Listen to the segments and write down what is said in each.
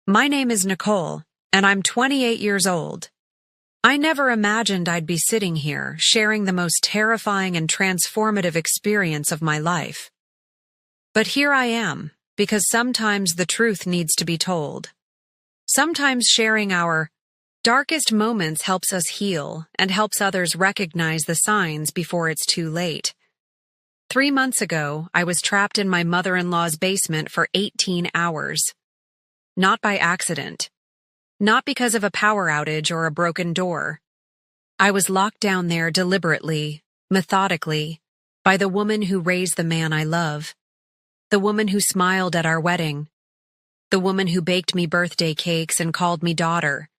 My name is Nicole, and I'm 28 years old. I never imagined I'd be sitting here sharing the most terrifying and transformative experience of my life. But here I am, because sometimes the truth needs to be told. Sometimes sharing our darkest moments helps us heal and helps others recognize the signs before it's too late. 3 months ago, I was trapped in my mother-in-law's basement for 18 hours. Not by accident. Not because of a power outage or a broken door. I was locked down there deliberately, methodically, by the woman who raised the man I love. The woman who smiled at our wedding. The woman who baked me birthday cakes and called me daughter.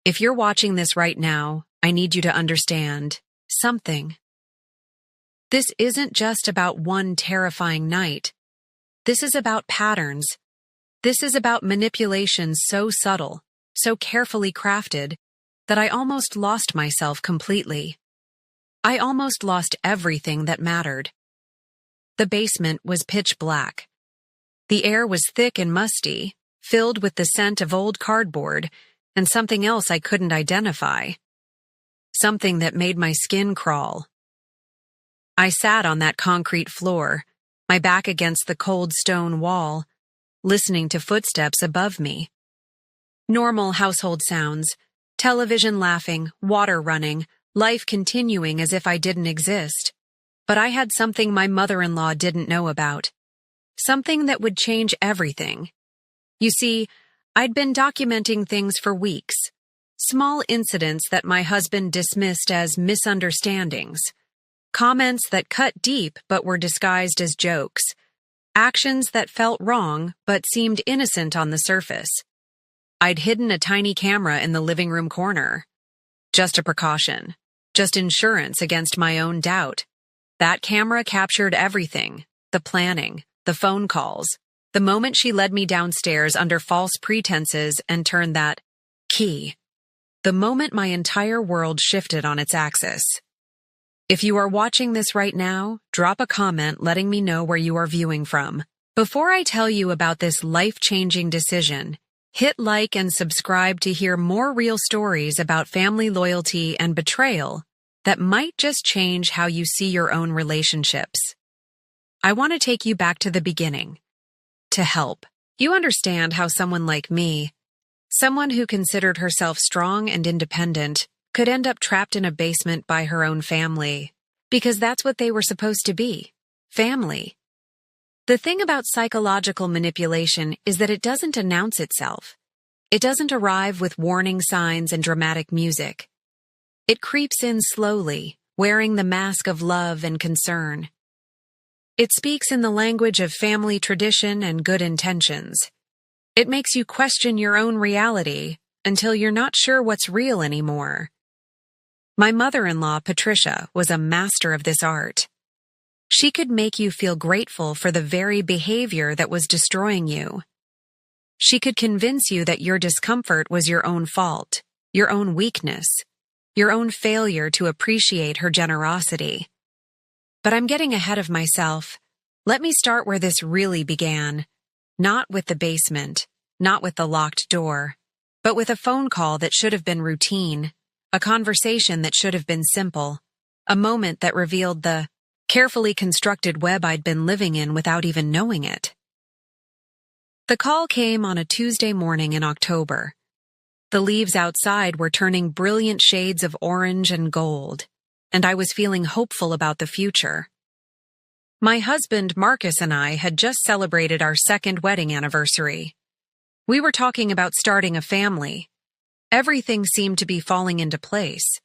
If you're watching this right now, I need you to understand something. This isn't just about one terrifying night. This is about patterns. This is about manipulation so subtle, so carefully crafted, that I almost lost myself completely. I almost lost everything that mattered. The basement was pitch black. The air was thick and musty, filled with the scent of old cardboard and something else I couldn't identify. Something that made my skin crawl. I sat on that concrete floor, my back against the cold stone wall, listening to footsteps above me. Normal household sounds, television laughing, water running, life continuing as if I didn't exist. But I had something my mother-in-law didn't know about. Something that would change everything. You see, I'd been documenting things for weeks. Small incidents that my husband dismissed as misunderstandings. Comments that cut deep but were disguised as jokes. Actions that felt wrong but seemed innocent on the surface. I'd hidden a tiny camera in the living room corner. Just a precaution. Just insurance against my own doubt. That camera captured everything. The planning, the phone calls, the moment she led me downstairs under false pretenses and turned that key. The moment my entire world shifted on its axis. If you are watching this right now, drop a comment letting me know where you are viewing from. Before I tell you about this life-changing decision, hit like and subscribe to hear more real stories about family loyalty and betrayal that might just change how you see your own relationships. I want to take you back to the beginning. To help you understand how someone like me, someone who considered herself strong and independent, could end up trapped in a basement by her own family, because that's what they were supposed to be, family. The thing about psychological manipulation is that it doesn't announce itself. It doesn't arrive with warning signs and dramatic music. It creeps in slowly, wearing the mask of love and concern. It speaks in the language of family tradition and good intentions. It makes you question your own reality until you're not sure what's real anymore. My mother-in-law, Patricia, was a master of this art. She could make you feel grateful for the very behavior that was destroying you. She could convince you that your discomfort was your own fault, your own weakness, your own failure to appreciate her generosity. But I'm getting ahead of myself. Let me start where this really began. Not with the basement, not with the locked door, but with a phone call that should have been routine. A conversation that should have been simple, a moment that revealed the carefully constructed web I'd been living in without even knowing it. The call came on a Tuesday morning in October. The leaves outside were turning brilliant shades of orange and gold, and I was feeling hopeful about the future. My husband, Marcus, and I had just celebrated our second wedding anniversary. We were talking about starting a family. Everything seemed to be falling into place.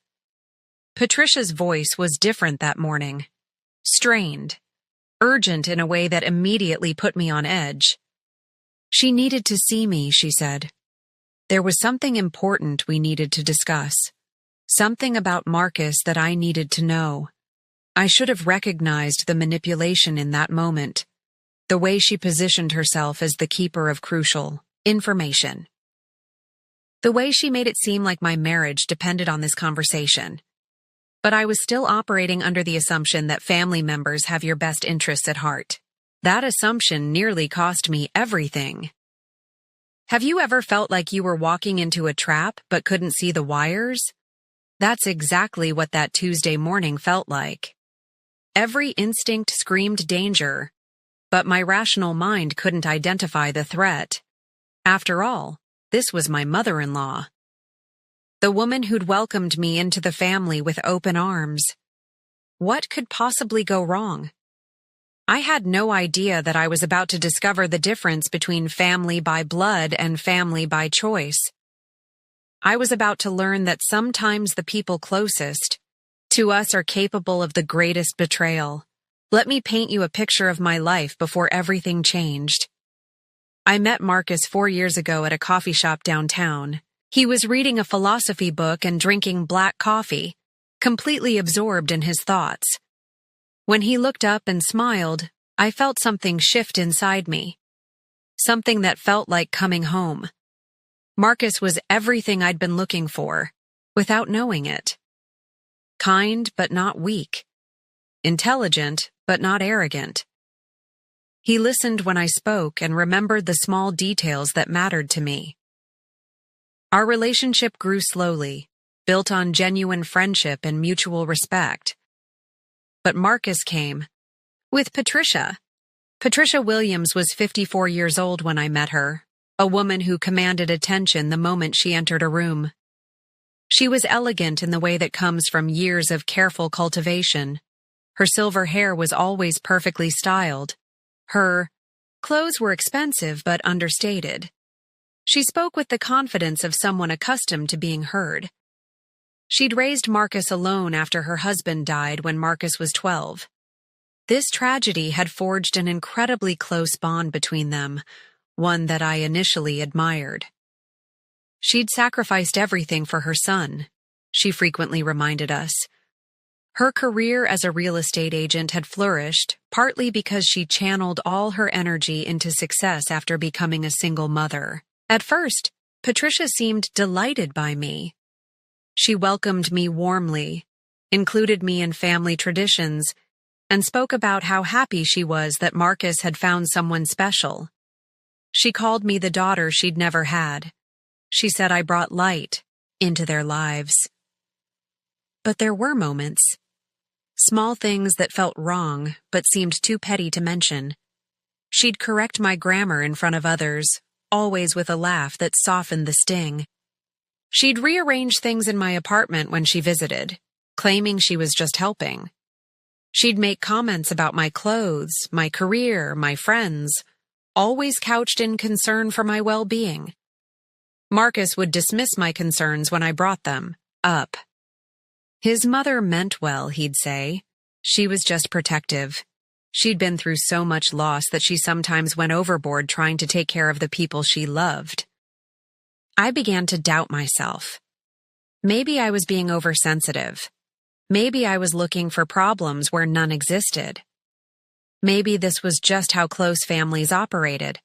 Patricia's voice was different that morning. Strained. Urgent in a way that immediately put me on edge. She needed to see me, she said. There was something important we needed to discuss. Something about Marcus that I needed to know. I should have recognized the manipulation in that moment. The way she positioned herself as the keeper of crucial information. The way she made it seem like my marriage depended on this conversation. But I was still operating under the assumption that family members have your best interests at heart. That assumption nearly cost me everything. Have you ever felt like you were walking into a trap but couldn't see the wires? That's exactly what that Tuesday morning felt like. Every instinct screamed danger, but my rational mind couldn't identify the threat. After all, this was my mother-in-law. The woman who'd welcomed me into the family with open arms. What could possibly go wrong? I had no idea that I was about to discover the difference between family by blood and family by choice. I was about to learn that sometimes the people closest to us are capable of the greatest betrayal. Let me paint you a picture of my life before everything changed. I met Marcus 4 years ago at a coffee shop downtown. He was reading a philosophy book and drinking black coffee, completely absorbed in his thoughts. When he looked up and smiled, I felt something shift inside me. Something that felt like coming home. Marcus was everything I'd been looking for, without knowing it. Kind but not weak. Intelligent but not arrogant. He listened when I spoke and remembered the small details that mattered to me. Our relationship grew slowly, built on genuine friendship and mutual respect. But Marcus came. With Patricia. Patricia Williams was 54 years old when I met her, a woman who commanded attention the moment she entered a room. She was elegant in the way that comes from years of careful cultivation. Her silver hair was always perfectly styled. Her clothes were expensive but understated. She spoke with the confidence of someone accustomed to being heard. She'd raised Marcus alone after her husband died when Marcus was 12. This tragedy had forged an incredibly close bond between them, one that I initially admired. She'd sacrificed everything for her son, she frequently reminded us. Her career as a real estate agent had flourished, partly because she channeled all her energy into success after becoming a single mother. At first, Patricia seemed delighted by me. She welcomed me warmly, included me in family traditions, and spoke about how happy she was that Marcus had found someone special. She called me the daughter she'd never had. She said I brought light into their lives. But there were moments. Small things that felt wrong but seemed too petty to mention. She'd correct my grammar in front of others, always with a laugh that softened the sting. She'd rearrange things in my apartment when she visited, claiming she was just helping. She'd make comments about my clothes, my career, my friends, always couched in concern for my well-being. Marcus would dismiss my concerns when I brought them up. His mother meant well, he'd say. She was just protective. She'd been through so much loss that she sometimes went overboard trying to take care of the people she loved. I began to doubt myself. Maybe I was being oversensitive. Maybe I was looking for problems where none existed. Maybe this was just how close families operated,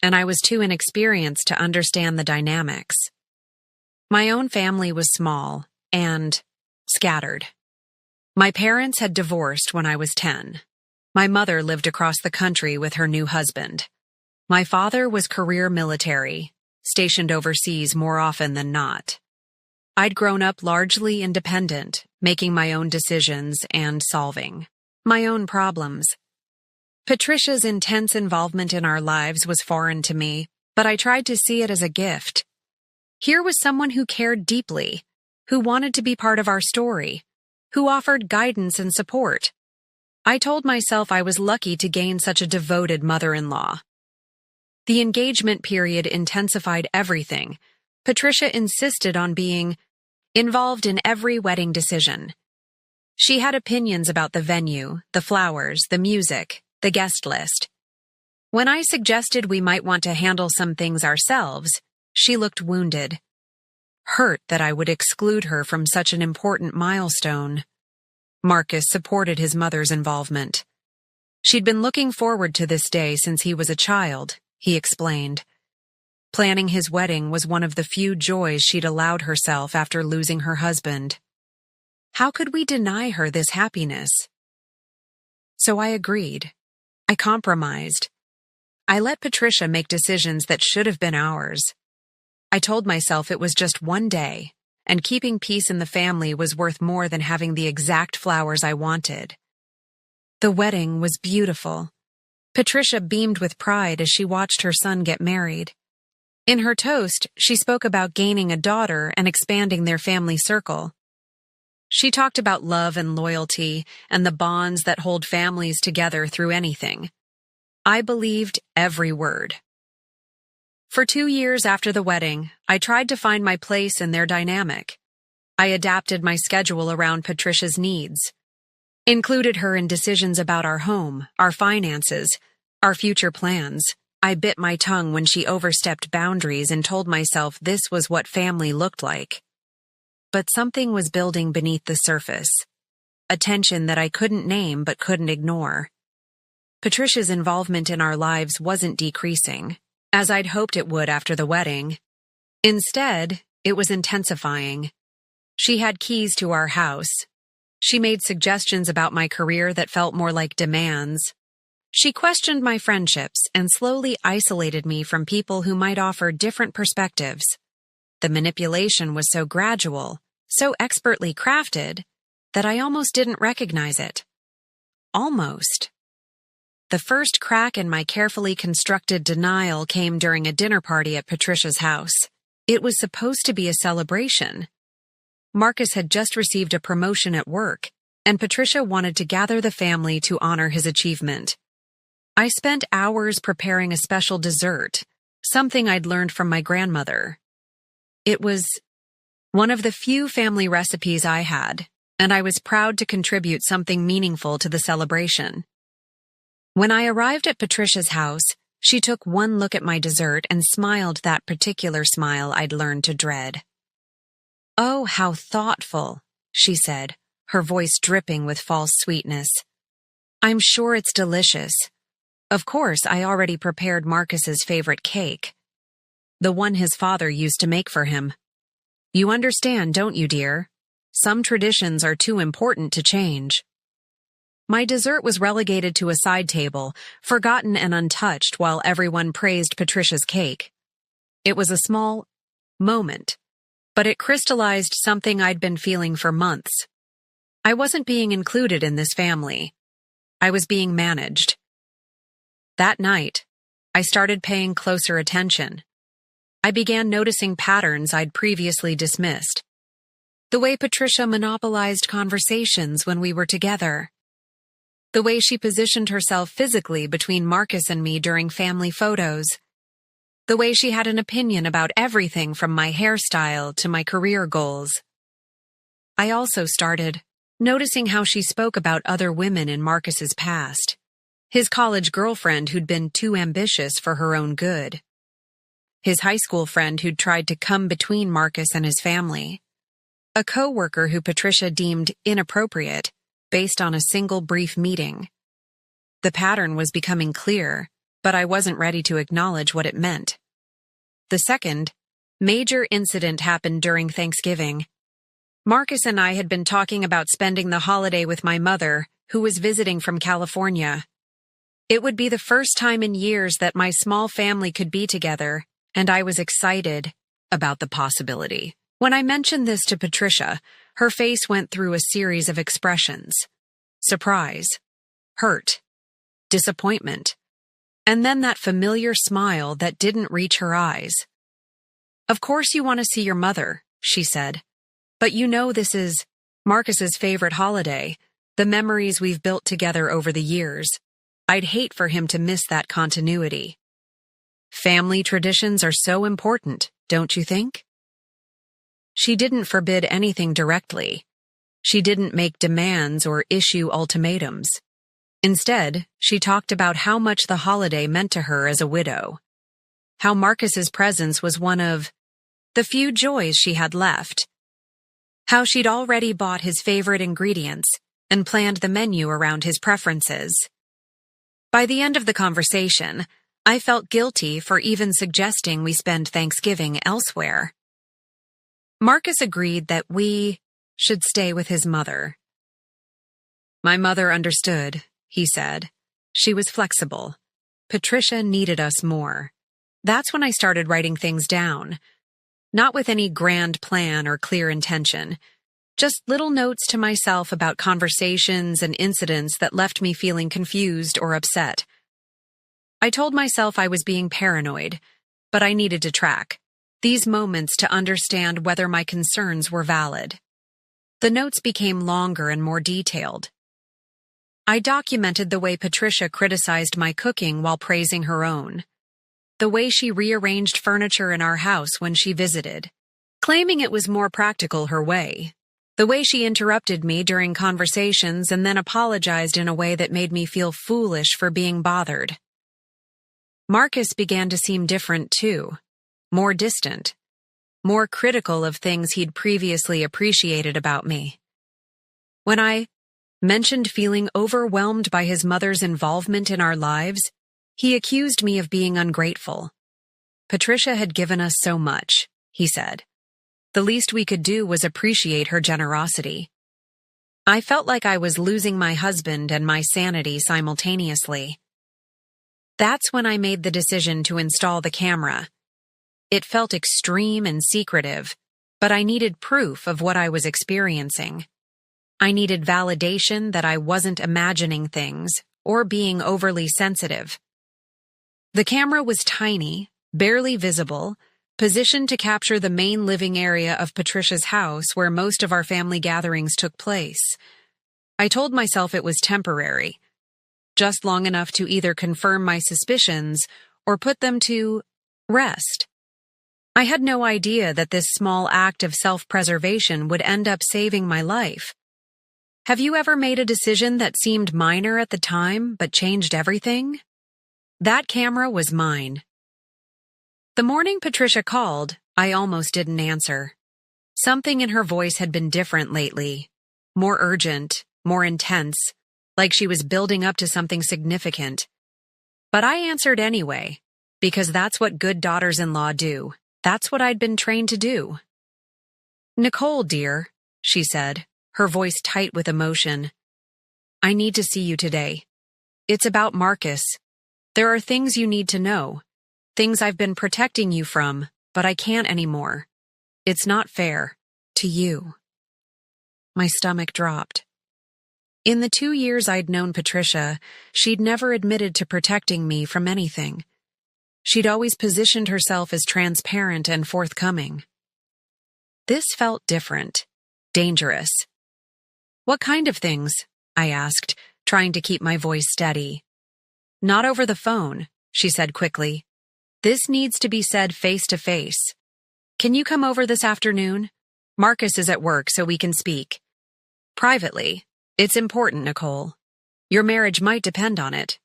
and I was too inexperienced to understand the dynamics. My own family was small and scattered. My parents had divorced when I was 10. My mother lived across the country with her new husband. My father was career military, stationed overseas more often than not. I'd grown up largely independent, making my own decisions and solving my own problems. Patricia's intense involvement in our lives was foreign to me, but I tried to see it as a gift. Here was someone who cared deeply, who wanted to be part of our story, who offered guidance and support. I told myself I was lucky to gain such a devoted mother-in-law. The engagement period intensified everything. Patricia insisted on being involved in every wedding decision. She had opinions about the venue, the flowers, the music, the guest list. When I suggested we might want to handle some things ourselves, she looked wounded, hurt that I would exclude her from such an important milestone. Marcus supported his mother's involvement. She'd been looking forward to this day since he was a child, he explained. Planning his wedding was one of the few joys she'd allowed herself after losing her husband. How could we deny her this happiness? So I agreed. I compromised. I let Patricia make decisions that should have been ours. I told myself it was just one day, and keeping peace in the family was worth more than having the exact flowers I wanted. The wedding was beautiful. Patricia beamed with pride as she watched her son get married. In her toast, she spoke about gaining a daughter and expanding their family circle. She talked about love and loyalty and the bonds that hold families together through anything. I believed every word. For 2 years after the wedding, I tried to find my place in their dynamic. I adapted my schedule around Patricia's needs, included her in decisions about our home, our finances, our future plans. I bit my tongue when she overstepped boundaries and told myself this was what family looked like. But something was building beneath the surface, a tension that I couldn't name but couldn't ignore. Patricia's involvement in our lives wasn't decreasing, as I'd hoped it would after the wedding. Instead, it was intensifying. She had keys to our house. She made suggestions about my career that felt more like demands. She questioned my friendships and slowly isolated me from people who might offer different perspectives. The manipulation was so gradual, so expertly crafted, that I almost didn't recognize it. Almost. The first crack in my carefully constructed denial came during a dinner party at Patricia's house. It was supposed to be a celebration. Marcus had just received a promotion at work, and Patricia wanted to gather the family to honor his achievement. I spent hours preparing a special dessert, something I'd learned from my grandmother. It was one of the few family recipes I had, and I was proud to contribute something meaningful to the celebration. When I arrived at Patricia's house, she took one look at my dessert and smiled that particular smile I'd learned to dread. "Oh, how thoughtful," she said, her voice dripping with false sweetness. "I'm sure it's delicious. Of course, I already prepared Marcus's favorite cake, the one his father used to make for him. You understand, don't you, dear? Some traditions are too important to change." My dessert was relegated to a side table, forgotten and untouched while everyone praised Patricia's cake. It was a small moment, but it crystallized something I'd been feeling for months. I wasn't being included in this family. I was being managed. That night, I started paying closer attention. I began noticing patterns I'd previously dismissed. The way Patricia monopolized conversations when we were together. The way she positioned herself physically between Marcus and me during family photos. The way she had an opinion about everything from my hairstyle to my career goals. I also started noticing how she spoke about other women in Marcus's past. His college girlfriend who'd been too ambitious for her own good. His high school friend who'd tried to come between Marcus and his family. A coworker who Patricia deemed inappropriate based on a single brief meeting. The pattern was becoming clear, but I wasn't ready to acknowledge what it meant. The second major incident happened during Thanksgiving. Marcus and I had been talking about spending the holiday with my mother, who was visiting from California. It would be the first time in years that my small family could be together, and I was excited about the possibility. When I mentioned this to Patricia, her face went through a series of expressions. Surprise, hurt, disappointment, and then that familiar smile that didn't reach her eyes. "Of course you want to see your mother," she said. "But you know this is Marcus's favorite holiday, the memories we've built together over the years. I'd hate for him to miss that continuity. Family traditions are so important, don't you think?" She didn't forbid anything directly. She didn't make demands or issue ultimatums. Instead, she talked about how much the holiday meant to her as a widow. How Marcus's presence was one of the few joys she had left. How she'd already bought his favorite ingredients and planned the menu around his preferences. By the end of the conversation, I felt guilty for even suggesting we spend Thanksgiving elsewhere. Marcus agreed that we should stay with his mother. "My mother understood," he said. "She was flexible. Patricia needed us more. That's when I started writing things down. Not with any grand plan or clear intention. Just little notes to myself about conversations and incidents that left me feeling confused or upset. I told myself I was being paranoid, but I needed to track these moments to understand whether my concerns were valid. The notes became longer and more detailed. I documented the way Patricia criticized my cooking while praising her own. The way she rearranged furniture in our house when she visited, claiming it was more practical her way. The way she interrupted me during conversations and then apologized in a way that made me feel foolish for being bothered. Marcus began to seem different too, more distant, more critical of things he'd previously appreciated about me. When I mentioned feeling overwhelmed by his mother's involvement in our lives, he accused me of being ungrateful. Patricia had given us so much, he said. The least we could do was appreciate her generosity. I felt like I was losing my husband and my sanity simultaneously. That's when I made the decision to install the camera. It felt extreme and secretive, but I needed proof of what I was experiencing. I needed validation that I wasn't imagining things or being overly sensitive. The camera was tiny, barely visible, positioned to capture the main living area of Patricia's house where most of our family gatherings took place. I told myself it was temporary, just long enough to either confirm my suspicions or put them to rest. I had no idea that this small act of self-preservation would end up saving my life. Have you ever made a decision that seemed minor at the time but changed everything? That camera was mine. The morning Patricia called, I almost didn't answer. Something in her voice had been different lately. More urgent, more intense, like she was building up to something significant. But I answered anyway, because that's what good daughters-in-law do. That's what I'd been trained to do. "Nicole, dear," she said, her voice tight with emotion. "I need to see you today. It's about Marcus. There are things you need to know. Things I've been protecting you from, but I can't anymore. It's not fair. To you." My stomach dropped. In the 2 years I'd known Patricia, she'd never admitted to protecting me from anything. She'd always positioned herself as transparent and forthcoming. This felt different, dangerous. "What kind of things?" I asked, trying to keep my voice steady. "Not over the phone," she said quickly. "This needs to be said face to face. Can you come over this afternoon? Marcus is at work, so we can speak. Privately. It's important, Nicole. Your marriage might depend on it."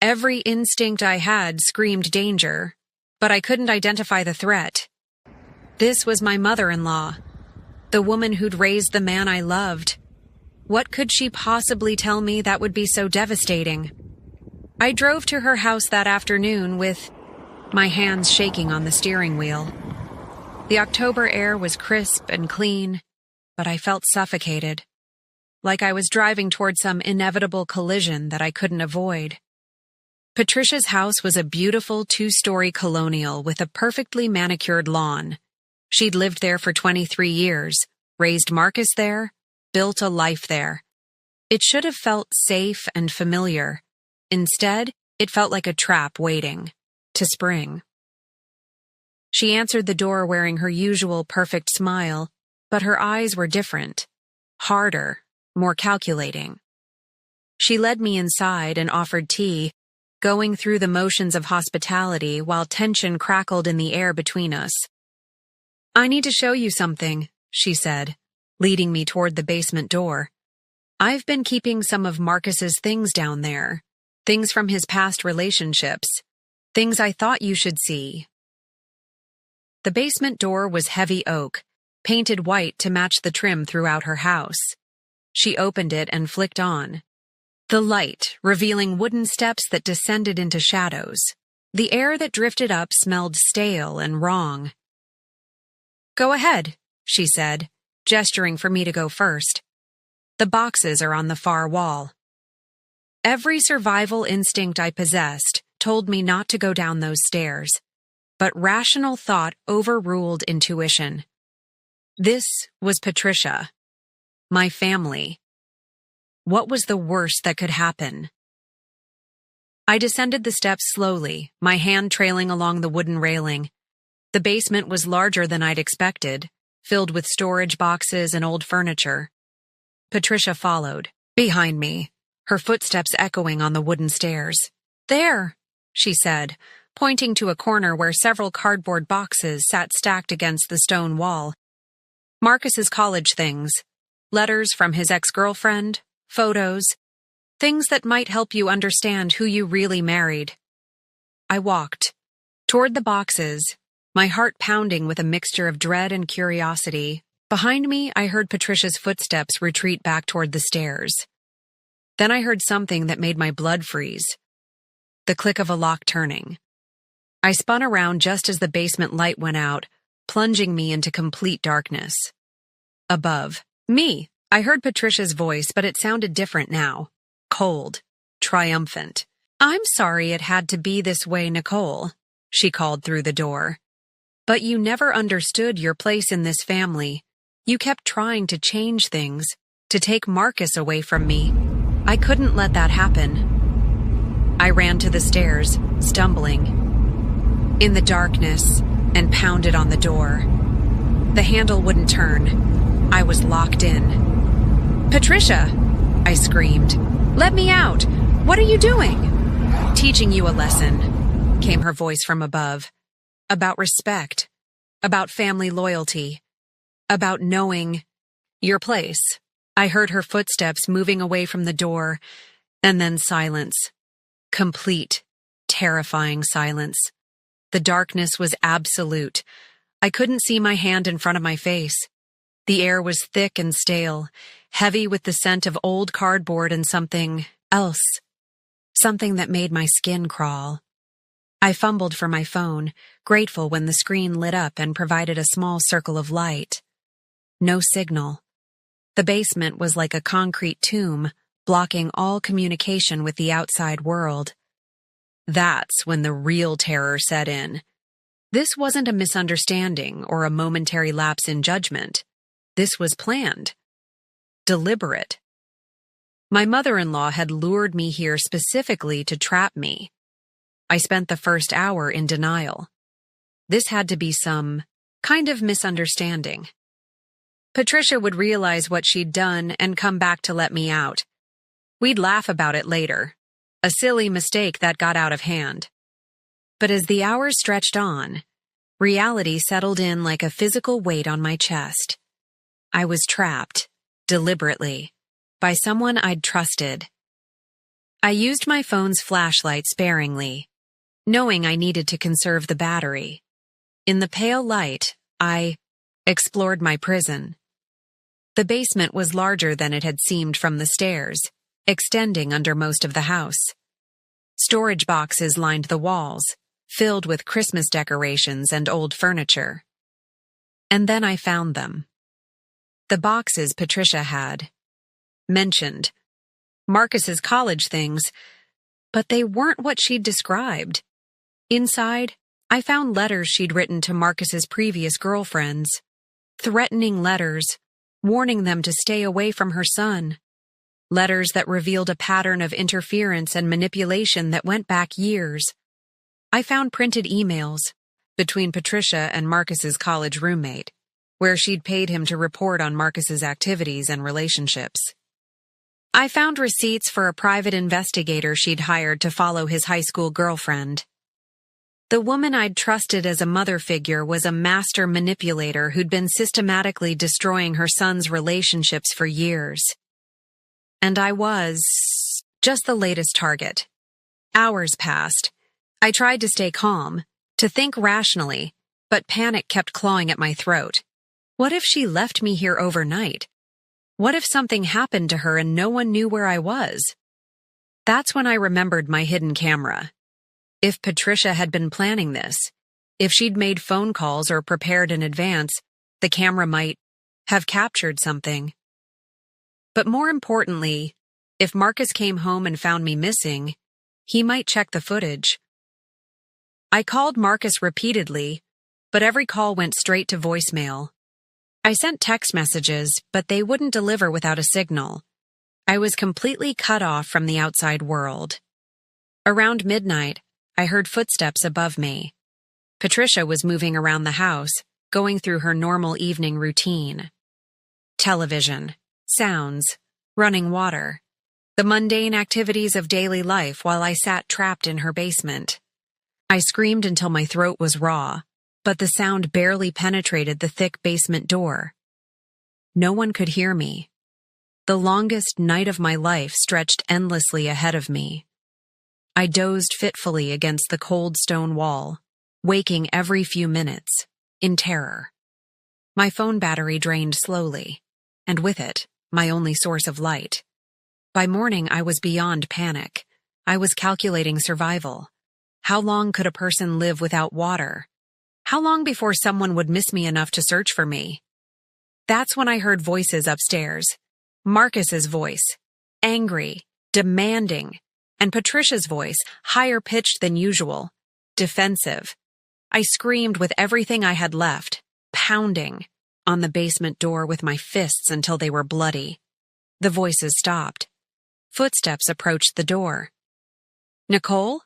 Every instinct I had screamed danger, but I couldn't identify the threat. This was my mother-in-law, the woman who'd raised the man I loved. What could she possibly tell me that would be so devastating? I drove to her house that afternoon with my hands shaking on the steering wheel. The October air was crisp and clean, but I felt suffocated, like I was driving toward some inevitable collision that I couldn't avoid. Patricia's house was a beautiful 2-story colonial with a perfectly manicured lawn. She'd lived there for 23 years, raised Marcus there, built a life there. It should have felt safe and familiar. Instead, it felt like a trap waiting to spring. She answered the door wearing her usual perfect smile, but her eyes were different, harder, more calculating. She led me inside and offered tea, going through the motions of hospitality while tension crackled in the air between us. "I need to show you something," she said, leading me toward the basement door. "I've been keeping some of Marcus's things down there, things from his past relationships, things I thought you should see." The basement door was heavy oak, painted white to match the trim throughout her house. She opened it and flicked on the light, revealing wooden steps that descended into shadows. The air that drifted up smelled stale and wrong. "Go ahead," she said, gesturing for me to go first. "The boxes are on the far wall." Every survival instinct I possessed told me not to go down those stairs, but rational thought overruled intuition. This was Patricia, my family. What was the worst that could happen? I descended the steps slowly, my hand trailing along the wooden railing. The basement was larger than I'd expected, filled with storage boxes and old furniture. Patricia followed, behind me, her footsteps echoing on the wooden stairs. "There," she said, pointing to a corner where several cardboard boxes sat stacked against the stone wall. Marcus's college things, letters from his ex-girlfriend, photos, things that might help you understand who you really married. I walked toward the boxes, my heart pounding with a mixture of dread and curiosity. Behind me, I heard Patricia's footsteps retreat back toward the stairs. Then I heard something that made my blood freeze. The click of a lock turning. I spun around just as the basement light went out, plunging me into complete darkness. Above me, I heard Patricia's voice, but it sounded different now. Cold, triumphant. "I'm sorry it had to be this way, Nicole," she called through the door. "But you never understood your place in this family. You kept trying to change things, to take Marcus away from me. I couldn't let that happen." I ran to the stairs, stumbling in the darkness, and pounded on the door. The handle wouldn't turn. I was locked in. "Patricia!" I screamed. "Let me out! What are you doing?" "Teaching you a lesson," came her voice from above. "About respect, about family loyalty, about knowing your place." I heard her footsteps moving away from the door, and then silence. Complete, terrifying silence. The darkness was absolute. I couldn't see my hand in front of my face. The air was thick and stale, heavy with the scent of old cardboard and something else. Something that made my skin crawl. I fumbled for my phone, grateful when the screen lit up and provided a small circle of light. No signal. The basement was like a concrete tomb, blocking all communication with the outside world. That's when the real terror set in. This wasn't a misunderstanding or a momentary lapse in judgment. This was planned. Deliberate. My mother-in-law had lured me here specifically to trap me. I spent the first hour in denial. This had to be some kind of misunderstanding. Patricia would realize what she'd done and come back to let me out. We'd laugh about it later. A silly mistake that got out of hand. But as the hours stretched on, reality settled in like a physical weight on my chest. I was trapped, deliberately, by someone I'd trusted. I used my phone's flashlight sparingly, knowing I needed to conserve the battery. In the pale light, I explored my prison. The basement was larger than it had seemed from the stairs, extending under most of the house. Storage boxes lined the walls, filled with Christmas decorations and old furniture. And then I found them. The boxes Patricia had mentioned. Marcus's college things, but they weren't what she'd described. Inside, I found letters she'd written to Marcus's previous girlfriends. Threatening letters, warning them to stay away from her son. Letters that revealed a pattern of interference and manipulation that went back years. I found printed emails between Patricia and Marcus's college roommate, where she'd paid him to report on Marcus's activities and relationships. I found receipts for a private investigator she'd hired to follow his high school girlfriend. The woman I'd trusted as a mother figure was a master manipulator who'd been systematically destroying her son's relationships for years. And I was just the latest target. Hours passed. I tried to stay calm, to think rationally, but panic kept clawing at my throat. What if she left me here overnight? What if something happened to her and no one knew where I was? That's when I remembered my hidden camera. If Patricia had been planning this, if she'd made phone calls or prepared in advance, the camera might have captured something. But more importantly, if Marcus came home and found me missing, he might check the footage, I called Marcus repeatedly, but every call went straight to voicemail. I sent text messages, but they wouldn't deliver without a signal. I was completely cut off from the outside world. Around midnight, I heard footsteps above me. Patricia was moving around the house, going through her normal evening routine. Television, sounds, running water, the mundane activities of daily life while I sat trapped in her basement. I screamed until my throat was raw, but the sound barely penetrated the thick basement door. No one could hear me. The longest night of my life stretched endlessly ahead of me. I dozed fitfully against the cold stone wall, waking every few minutes, in terror. My phone battery drained slowly, and with it, my only source of light. By morning, I was beyond panic. I was calculating survival. How long could a person live without water? How long before someone would miss me enough to search for me? That's when I heard voices upstairs. Marcus's voice, angry, demanding, and Patricia's voice, higher pitched than usual, defensive. I screamed with everything I had left, pounding on the basement door with my fists until they were bloody. The voices stopped. Footsteps approached the door. "Nicole?"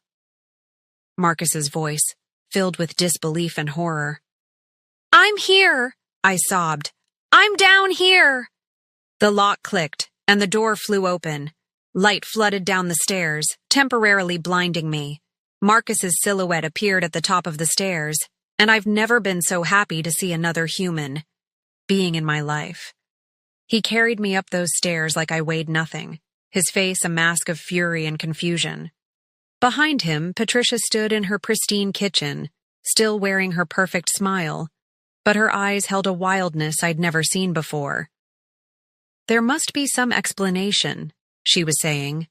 Marcus's voice, filled with disbelief and horror. "I'm here," I sobbed. "I'm down here." The lock clicked, and the door flew open. Light flooded down the stairs, temporarily blinding me. Marcus's silhouette appeared at the top of the stairs, and I've never been so happy to see another human being in my life. He carried me up those stairs like I weighed nothing, his face a mask of fury and confusion. Behind him, Patricia stood in her pristine kitchen, still wearing her perfect smile, but her eyes held a wildness I'd never seen before. "There must be some explanation," she was saying.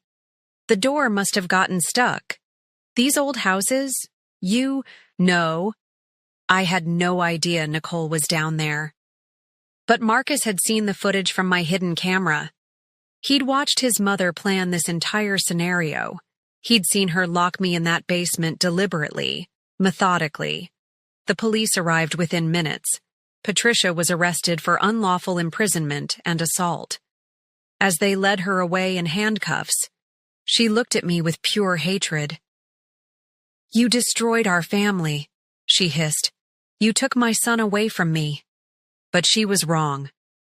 "The door must have gotten stuck. These old houses, No. I had no idea Nicole was down there. But Marcus had seen the footage from my hidden camera. He'd watched his mother plan this entire scenario. He'd seen her lock me in that basement deliberately, methodically. The police arrived within minutes. Patricia was arrested for unlawful imprisonment and assault. As they led her away in handcuffs, she looked at me with pure hatred. "You destroyed our family," she hissed. "You took my son away from me." But she was wrong.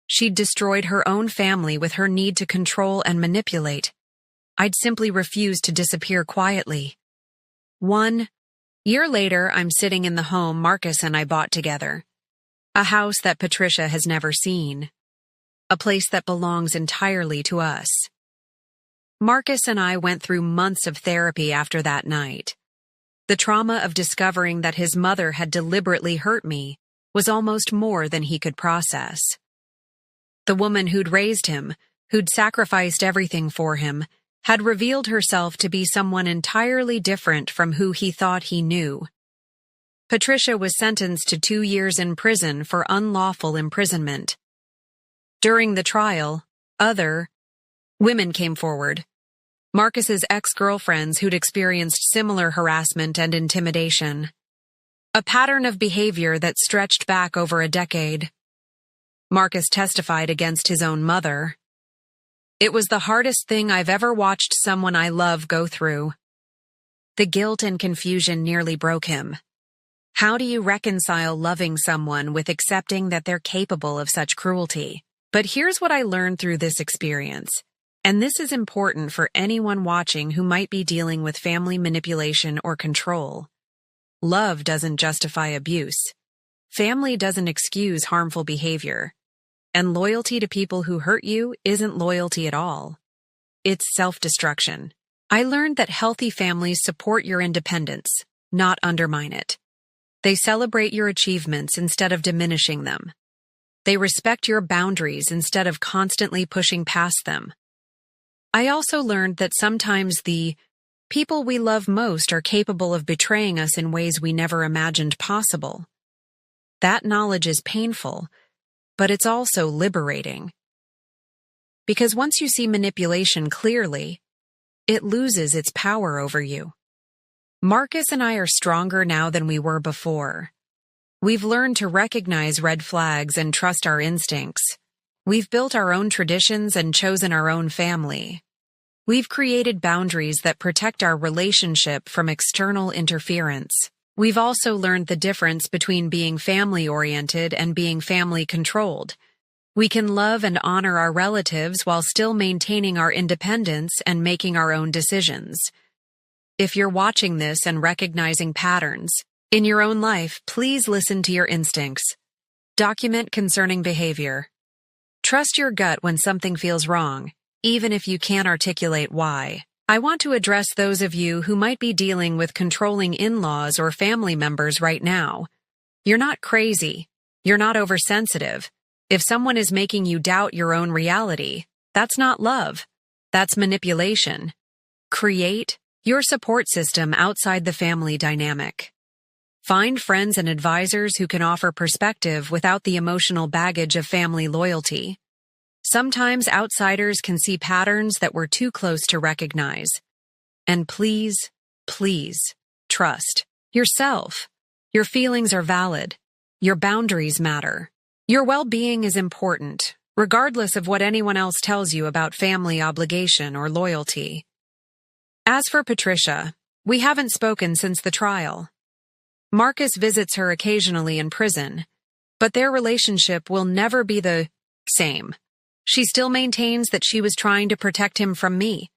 She'd destroyed her own family with her need to control and manipulate. I'd simply refused to disappear quietly. 1 year later, I'm sitting in the home Marcus and I bought together. A house that Patricia has never seen. A place that belongs entirely to us. Marcus and I went through months of therapy after that night. The trauma of discovering that his mother had deliberately hurt me was almost more than he could process. The woman who'd raised him, who'd sacrificed everything for him, had revealed herself to be someone entirely different from who he thought he knew. Patricia was sentenced to 2 years in prison for unlawful imprisonment. During the trial, other women came forward. Marcus's ex-girlfriends who'd experienced similar harassment and intimidation. A pattern of behavior that stretched back over a decade. Marcus testified against his own mother. It was the hardest thing I've ever watched someone I love go through. The guilt and confusion nearly broke him. How do you reconcile loving someone with accepting that they're capable of such cruelty? But here's what I learned through this experience, and this is important for anyone watching who might be dealing with family manipulation or control. Love doesn't justify abuse. Family doesn't excuse harmful behavior. And loyalty to people who hurt you isn't loyalty at all. It's self-destruction. I learned that healthy families support your independence, not undermine it. They celebrate your achievements instead of diminishing them. They respect your boundaries instead of constantly pushing past them. I also learned that sometimes the people we love most are capable of betraying us in ways we never imagined possible. That knowledge is painful, but it's also liberating. Because once you see manipulation clearly, it loses its power over you. Marcus and I are stronger now than we were before. We've learned to recognize red flags and trust our instincts. We've built our own traditions and chosen our own family. We've created boundaries that protect our relationship from external interference. We've also learned the difference between being family-oriented and being family-controlled. We can love and honor our relatives while still maintaining our independence and making our own decisions. If you're watching this and recognizing patterns in your own life, please listen to your instincts. Document concerning behavior. Trust your gut when something feels wrong, even if you can't articulate why. I want to address those of you who might be dealing with controlling in-laws or family members right now. You're not crazy. You're not oversensitive. If someone is making you doubt your own reality, that's not love. That's manipulation. Create your support system outside the family dynamic. Find friends and advisors who can offer perspective without the emotional baggage of family loyalty. Sometimes outsiders can see patterns that we're too close to recognize. And please, please, trust yourself. Your feelings are valid. Your boundaries matter. Your well-being is important, regardless of what anyone else tells you about family obligation or loyalty. As for Patricia, we haven't spoken since the trial. Marcus visits her occasionally in prison, but their relationship will never be the same. She still maintains that she was trying to protect him from me.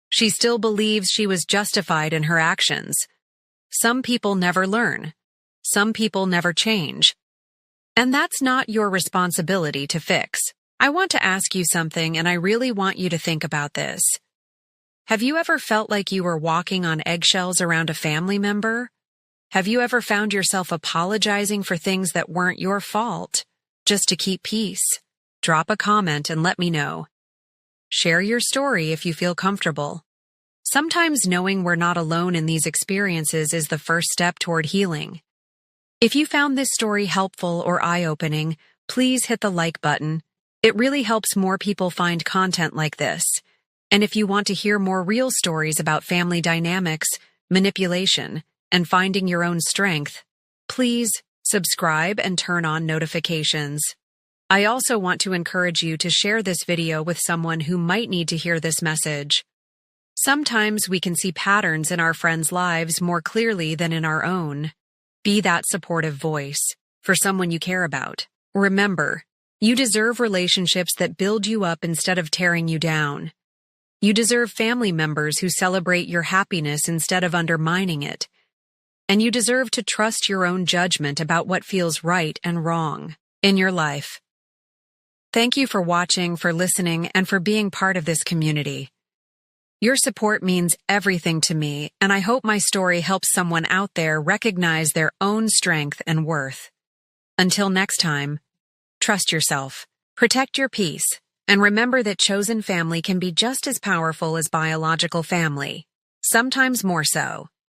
She still believes she was justified in her actions. Some people never learn. Some people never change. And that's not your responsibility to fix. I want to ask you something, and I really want you to think about this. Have you ever felt like you were walking on eggshells around a family member? Have you ever found yourself apologizing for things that weren't your fault, just to keep peace? Drop a comment and let me know. Share your story if you feel comfortable. Sometimes knowing we're not alone in these experiences is the first step toward healing. If you found this story helpful or eye-opening, please hit the like button. It really helps more people find content like this. And if you want to hear more real stories about family dynamics, manipulation, and finding your own strength, please subscribe and turn on notifications. I also want to encourage you to share this video with someone who might need to hear this message. Sometimes we can see patterns in our friends' lives more clearly than in our own. Be that supportive voice for someone you care about. Remember, you deserve relationships that build you up instead of tearing you down. You deserve family members who celebrate your happiness instead of undermining it. And you deserve to trust your own judgment about what feels right and wrong in your life. Thank you for watching, for listening, and for being part of this community. Your support means everything to me, and I hope my story helps someone out there recognize their own strength and worth. Until next time, trust yourself, protect your peace, and remember that chosen family can be just as powerful as biological family, sometimes more so.